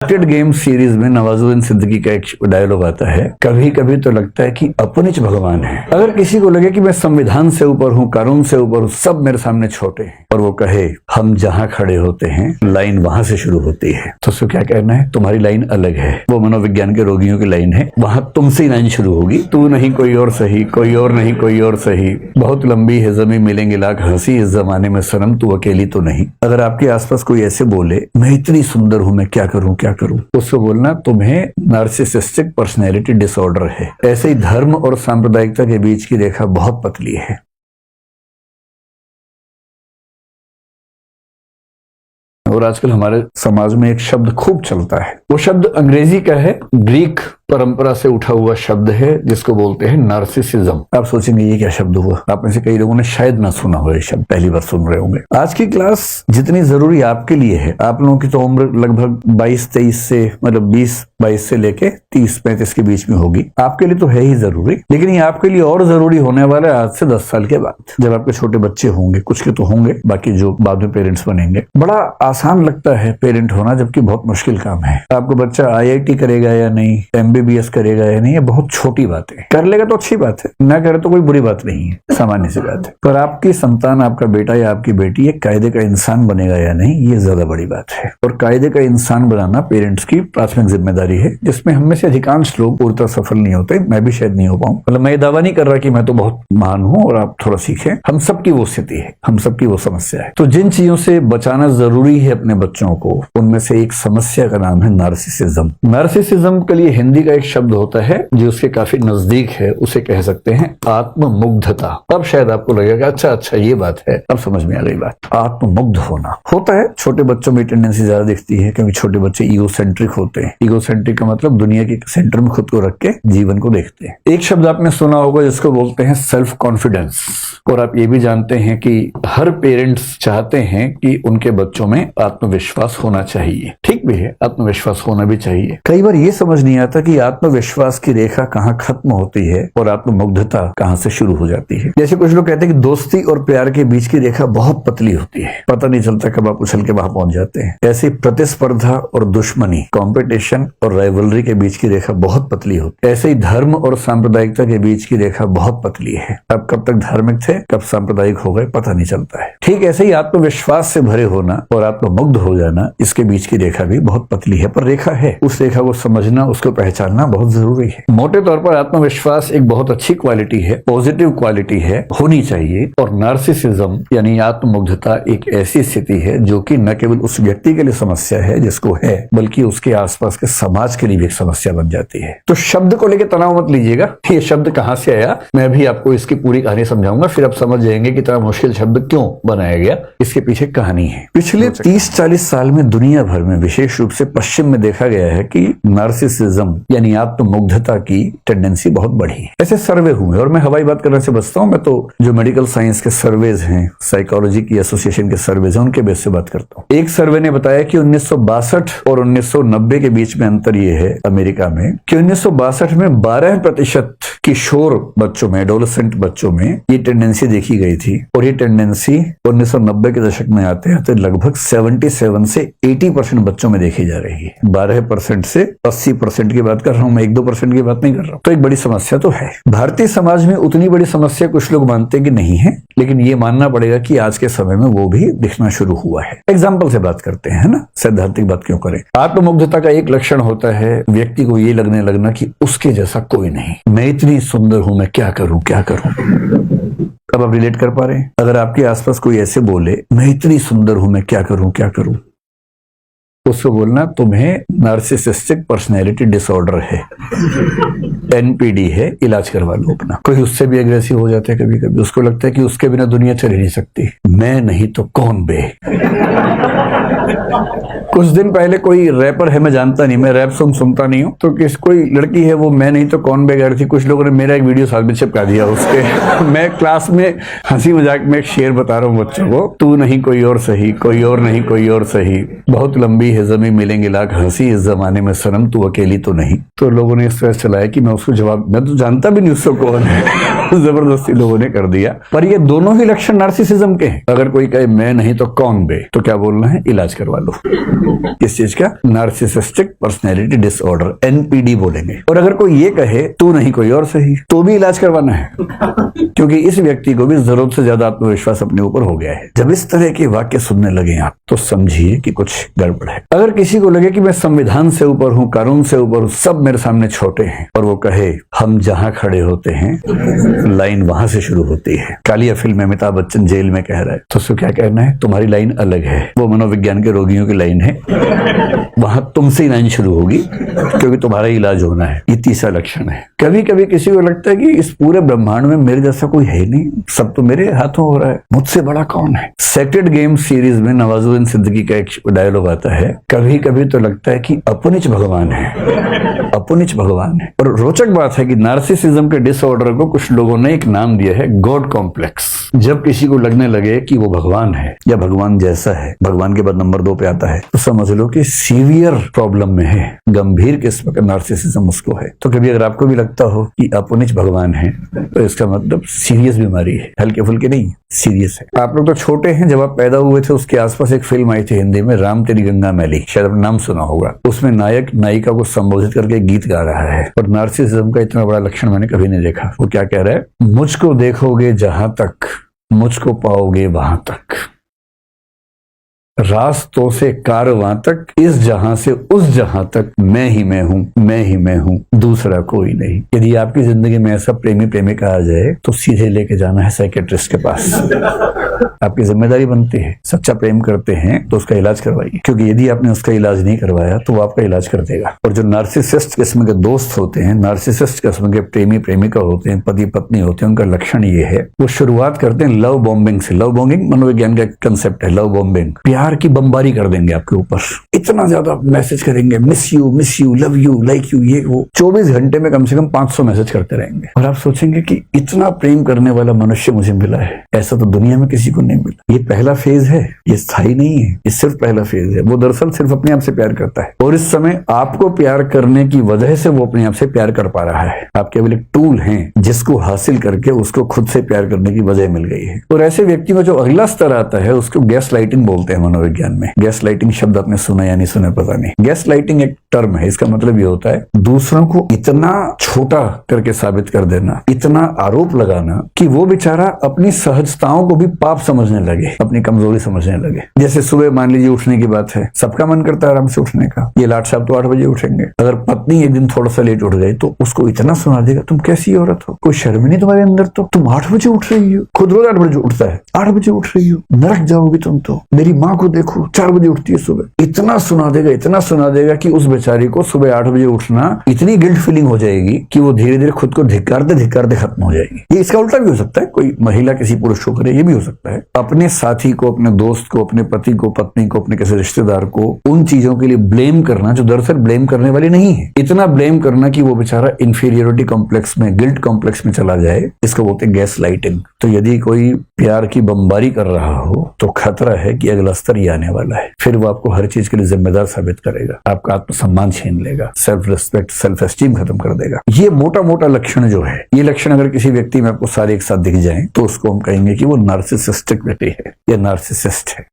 Cricket game series में नवाजुद्दीन सिद्दीकी का एक डायलॉग आता है, कभी कभी तो लगता है कि अपने च भगवान है। अगर किसी को लगे कि मैं संविधान से ऊपर हूँ, कानून से ऊपर हूँ, सब मेरे सामने छोटे हैं, और वो कहे हम जहाँ खड़े होते हैं लाइन वहां से शुरू होती है, तो उसको क्या कहना है, तुम्हारी लाइन अलग है। वो मनोविज्ञान के रोगियों की लाइन है, वहां तुमसे ही लाइन शुरू होगी। तू नहीं कोई और सही, कोई और नहीं कोई और सही, बहुत लंबी है जमी मिलेंगे लाख हंसी, इस जमाने में सनम तू अकेली तो नहीं। अगर आपके आसपास कोई ऐसे बोले मैं इतनी सुंदर हूं, मैं क्या करूं क्या करूं, उसको बोलना तुम्हें नार्सिसिस्टिक पर्सनैलिटी डिसऑर्डर है। ऐसे ही धर्म और सांप्रदायिकता के बीच की रेखा बहुत पतली है। और आजकल हमारे समाज में एक शब्द खूब चलता है, वो शब्द अंग्रेजी का है, ग्रीक परंपरा से उठा हुआ शब्द है जिसको बोलते हैं नार्सिसिज्म। आप सोचेंगे ये क्या शब्द हुआ, आप में से कई लोगों ने शायद ना सुना हो, ये शब्द पहली बार सुन रहे होंगे। आज की क्लास जितनी जरूरी आपके लिए है, आप लोगों की तो उम्र लगभग 22-23 से, मतलब 20-22 से लेके 30-35 के बीच में होगी, आपके लिए तो है ही जरूरी। लेकिन ये आपके लिए और जरूरी होने वाला है आज से 10 साल के बाद, जब आपके छोटे बच्चे होंगे, कुछ के तो होंगे, बाकी जो बाद में पेरेंट्स बनेंगे। बड़ा आसान लगता है पेरेंट होना, जबकि बहुत मुश्किल काम है। आपको बच्चा IIT करेगा या नहीं, MBBS करेगा या नहीं, ये बहुत छोटी बात है। कर लेगा तो अच्छी बात है, ना करे तो कोई बुरी बात नहीं है, सामान्य सी बात है। पर आपकी संतान, आपका बेटा या आपकी बेटी एक कायदे का इंसान बनेगा या नहीं, ये ज्यादा बड़ी बात है। और कायदे का इंसान बनाना पेरेंट्स की प्राथमिक जिम्मेदारी है, जिसमें हम में से अधिकांश लोग पूर्णतः सफल नहीं होते। मैं भी शायद नहीं हो पाऊं, मतलब मैं ये दावा नहीं कर रहा कि मैं तो बहुत महान हूं और आप थोड़ा सीखें। हम सबकी वो स्थिति है, हम सबकी वो समस्या है। तो जिन चीजों से बचाना जरूरी है अपने बच्चों को, उनमें से एक समस्या का नाम है नार्सिसिज्म। नार्सिसिज्म के लिए हिंदी का एक शब्द होता है जो उसके काफी नजदीक है, उसे कह सकते हैं आत्ममुग्धता। अब शायद आपको लगेगा अच्छा ये बात है, अब समझ में आ गई बात। आत्ममुग्ध होना होता है, छोटे बच्चों में टेंडेंसी ज्यादा दिखती है, क्योंकि छोटे बच्चे ईगोसेंट्रिक होते हैं। ईगोसेंट्रिक का मतलब दुनिया के सेंटर में खुद को रख के जीवन को देखते हैं। एक शब्द आपने सुना होगा जिसको बोलते हैं सेल्फ कॉन्फिडेंस। और आप ये भी जानते हैं कि हर पेरेंट्स चाहते हैं कि उनके बच्चों में आत्मविश्वास होना चाहिए। ठीक भी है, आत्मविश्वास होना भी चाहिए। कई बार ये समझ नहीं आता कि आत्मविश्वास की रेखा कहाँ खत्म होती है और आत्ममुग्धता कहाँ से शुरू हो जाती है। जैसे कुछ लोग कहते हैं कि दोस्ती और प्यार के बीच की रेखा बहुत पतली होती है, पता नहीं चलता कब आप उछल के वहां पहुंच जाते हैं। ऐसी प्रतिस्पर्धा और दुश्मनी, कॉम्पिटिशन और राइवलरी के बीच की रेखा बहुत पतली होती है। ऐसे ही धर्म और सांप्रदायिकता के बीच की रेखा बहुत पतली है। अब कब तक धार्मिक थे, कब सांप्रदायिक हो गए, पता नहीं चलता है। ठीक ऐसे ही आत्मविश्वास से भरे होना और आत्ममुग्ध हो जाना, इसके बीच की रेखा भी बहुत पतली है, पर रेखा है। उस रेखा को समझना, उसको पहचानना बहुत जरूरी है। मोटे तौर पर आत्मविश्वास एक बहुत अच्छी क्वालिटी है, पॉजिटिव क्वालिटी है, होनी चाहिए। और नार्सिसिज्म यानी आत्ममुग्धता एक ऐसी स्थिति है जो कि न केवल उस व्यक्ति के लिए समस्या है जिसको है, बल्कि उसके आसपास के समाज के लिए भी एक समस्या बन जाती है। तो शब्द को लेकर तनाव मत लीजिएगा, ये शब्द कहां से आया, मैं भी आपको इसकी पूरी कहानी समझाऊंगा, फिर आप समझ जाएंगे कि इतना मुश्किल शब्द क्यों बनाया गया, इसके पीछे कहानी है। पिछले 30-40 साल में दुनिया भर में, विशेष रूप से पश्चिम में देखा गया है कि नार्सिसिज्म यानी आत्ममुग्धता की टेंडेंसी बहुत बढ़ी है। ऐसे सर्वे हुए, और मैं हवाई बात करने से बचता हूं, मैं तो जो मेडिकल साइंस के सर्वेज हैं, साइकोलॉजी की एसोसिएशन के सर्वेज हैं, उनके बेस से बात करता हूं। एक सर्वे ने बताया कि 1962 और 1990 के बीच में अंतर ये है अमेरिका में कि 1962 में 12% किशोर बच्चों में, एडोलेसेंट बच्चों में ये टेंडेंसी देखी गई थी, और ये टेंडेंसी 1990 के दशक में आते आते लगभग 77 से 80% बच्चों में देखी जा रही है। 12% से 80% की बात कर रहा हूं मैं, 1-2% की बात नहीं कर रहा हूं। तो एक बड़ी समस्या तो है। भारतीय समाज में उतनी बड़ी समस्या कुछ लोग मानते हैं कि नहीं है, लेकिन ये मानना पड़ेगा कि आज के समय में वो भी दिखना शुरू हुआ है। एग्जाम्पल से बात करते हैं ना, सैद्धांतिक बात क्यों करें। आत्ममुग्धता का एक लक्षण होता है व्यक्ति को ये लगने लगना कि उसके जैसा कोई नहीं, मैं इतनी सुंदर हूं, मैं क्या करूं क्या करूं। अब आप रिलेट कर पा रहे हैं? अगर आपके आसपास कोई ऐसे बोले मैं इतनी सुंदर हूं, मैं क्या करूं क्या करूं, उसको बोलना तुम्हें नार्सिसिस्टिक पर्सनैलिटी डिसऑर्डर है, NPD है, इलाज करवा लो अपना। कोई उससे भी एग्रेसिव हो जाता है कभी कभी, उसको लगता है कि उसके बिना दुनिया चल ही नहीं सकती, मैं नहीं तो कौन बे। कुछ दिन पहले कोई रैपर है, मैं जानता नहीं, मैं रैप सॉन्ग सुनता नहीं हूँ, तो कोई लड़की है, वो मैं नहीं तो कौन बे गा रही थी। कुछ लोगों ने मेरा एक वीडियो साथ में चिपका दिया उसके। मैं क्लास में हंसी मजाक में एक शेर बता रहा हूँ बच्चों को, तू नहीं कोई और सही, कोई और नहीं कोई और सही, बहुत लंबी है जमी मिलेंगे लाख हंसी, इस जमाने में सनम तू अकेली तो नहीं। तो लोगों ने इस तरह चलाया कि मैं उसको जवाब, मैं तो जानता भी नहीं उसको कौन है। जबरदस्ती लोगों ने कर दिया। पर ये दोनों ही लक्षण नार्सिसिज्म के हैं। अगर कोई कहे मैं नहीं तो कौन बे, तो क्या बोलना है? इलाज करवा लो। किस चीज का? नार्सिसिस्टिक पर्सनैलिटी डिसऑर्डर, एनपीडी बोलेंगे। और अगर कोई ये कहे तू नहीं कोई और सही, तो भी इलाज करवाना है, क्योंकि इस व्यक्ति को भी जरूरत से ज्यादा आत्मविश्वास अपने ऊपर हो गया है। जब इस तरह के वाक्य सुनने लगे आप, तो समझिए कि कुछ गड़बड़ है। अगर किसी को लगे कि मैं संविधान से ऊपर हूं, कानून से ऊपर हूं, सब मेरे सामने छोटे हैं, और वो कहे हम जहां खड़े होते हैं लाइन वहां से शुरू होती है। कालिया फिल्म में अमिताभ बच्चन जेल में कह रहा है, तो उसको क्या कहना है? तुम्हारी लाइन अलग है, वो मनोविज्ञान के रोगियों की लाइन है, वहां तुमसे ही लाइन शुरू होगी, क्योंकि तुम्हारा इलाज होना है। ये तीसरा लक्षण है। कभी कभी किसी को लगता है कि इस पूरे ब्रह्मांड में मेरे जैसा कोई है नहीं, सब तो मेरे हाथों हो रहा है, मुझसे बड़ा कौन है? सेक्रेड गेम सीरीज में नवाजुद्दीन सिद्दीकी का एक डायलॉग आता है, कभी कभी तो लगता है कि अपनिच भगवान है, अपनिच भगवान है। और रोचक बात है कि नार्सिसिज्म के डिसऑर्डर को कुछ लोगों ने एक नाम दिया है, गॉड कॉम्प्लेक्स। जब किसी को लगने लगे कि वो भगवान है या भगवान जैसा है, भगवान के बाद नंबर 2 पे आता है, तो समझ लो कि सीवियर प्रॉब्लम में है, गंभीर किस्म का नार्सिसिज्म उसको है। तो कभी अगर आपको भी लगता हो कि अपनिच भगवान है, तो इसका मतलब सीरियस बीमारी है, हल्के फुल्के नहीं, सीरियस है। आप लोग तो छोटे हैं, जब आप पैदा हुए थे उसके आसपास एक फिल्म आई थी हिंदी में, राम तेरी गंगा मैली, शायद आपने नाम सुना होगा। उसमें नायक नायिका को संबोधित करके गीत गा रहा है, और नार्सिसिज्म का इतना बड़ा लक्षण मैंने कभी नहीं देखा। वो क्या कह रहा है? मुझको देखोगे जहां तक, मुझको पाओगे वहां तक, रास्तों से कारवां तक, इस जहां से उस जहां तक, मैं ही मैं हूं, मैं ही मैं हूं, दूसरा कोई नहीं। यदि आपकी जिंदगी में ऐसा प्रेमी प्रेमिका आ जाए, तो सीधे लेके जाना है साइकेट्रिस्ट के पास। आपकी जिम्मेदारी बनती है। सच्चा प्रेम करते हैं तो उसका इलाज करवाइए, क्योंकि यदि आपने उसका इलाज नहीं करवाया तो वो आपका इलाज कर देगा। और जो नार्सिसिस्ट किस्म के दोस्त होते हैं, नार्सिसिस्ट किस्म के प्रेमी प्रेमिका होते हैं, पति पत्नी होते हैं, उनका लक्षण ये है, वो शुरुआत करते हैं लव बॉम्बिंग से। लव बॉम्बिंग मनोविज्ञान का कंसेप्ट है। लव बॉम्बिंग, प्यार की बमबारी कर देंगे आपके ऊपर, इतना ज्यादा मैसेज करेंगे, miss you, love you, like you, ये वो, 24 घंटे में कम से कम 500 मैसेज करते रहेंगे। और आप सोचेंगे कि इतना प्रेम करने वाला मनुष्य मुझे मिला है, ऐसा तो दुनिया में किसी को नहीं मिला। ये पहला फेज है, ये स्थायी नहीं है, ये सिर्फ पहला फेज है। वो दरअसल सिर्फ अपने आप से प्यार करता है, और इस समय आपको प्यार करने की वजह से वो अपने आप से प्यार कर पा रहा है। आप केवल एक टूल हैं, जिसको हासिल करके उसको खुद से प्यार करने की वजह मिल गई है। और ऐसे व्यक्ति में जो अगला स्तर आता है, उसको गैस लाइटिंग बोलते हैं मनोविज्ञान में। गैस लाइटिंग शब्द आपने सुना या नहीं सुना पता नहीं। गैस लाइटिंग एक टर्म है, इसका मतलब ये होता है दूसरों को इतना छोटा करके साबित कर देना, इतना आरोप लगाना कि वो बेचारा अपनी सहजताओं को भी पाप समझने लगे, अपनी कमजोरी समझने लगे। जैसे सुबह मान लीजिए उठने की बात है, सबका मन करता है आराम से उठने का, ये लाट साहब तो 8 बजे उठेंगे। अगर पत्नी एक दिन थोड़ा सा लेट उठ गई तो उसको इतना सुना देगा, तुम कैसी औरत हो, कोई शर्म नहीं तुम्हारे अंदर, तो तुम 8 बजे उठ रही हो, खुद रोज 8 बजे उठता है, 8 बजे उठ रही हो, नरक जाओगी तुम तो, मेरी माँ को देखो 4 बजे उठती है सुबह। इतना सुना देगा, इतना सुना देगा कि उस बेचारी को सुबह 8 बजे उठना इतनी गिल्ट फीलिंग हो जाएगी कि वो धीरे धीरे खुद को धिक्कारते धिक्कारते खत्म हो जाएगी। ये इसका उल्टा भी हो सकता है, कोई महिला किसी पुरुष को करे, ये भी हो सकता है। अपने साथी को, अपने दोस्त को, अपने पति को, पत्नी को, अपने किसी रिश्तेदार को उन चीजों के लिए ब्लेम करना जो दरअसल ब्लेम करने वाली नहीं है, इतना ब्लेम करना कि वो बेचारा इंफीरियोरिटी कॉम्प्लेक्स में, गिल्ट कॉम्प्लेक्स में चला जाए, इसको बोलते हैं गैस लाइटिंग। तो यदि कोई प्यार की बमबारी कर रहा हो तो खतरा है कि अगला स्तर ही आने वाला है। फिर वो आपको हर चीज के लिए जिम्मेदार साबित करेगा, आपका आत्मसम्मान छीन लेगा, सेल्फ रिस्पेक्ट, सेल्फ एस्टीम खत्म कर देगा। ये मोटा मोटा लक्षण जो है, ये लक्षण अगर किसी व्यक्ति में आपको सारे एक साथ दिख जाएं, तो उसको हम कहेंगे कि वो नार्सिसिस्टिक व्यक्ति है या नार्सिसिस्ट है।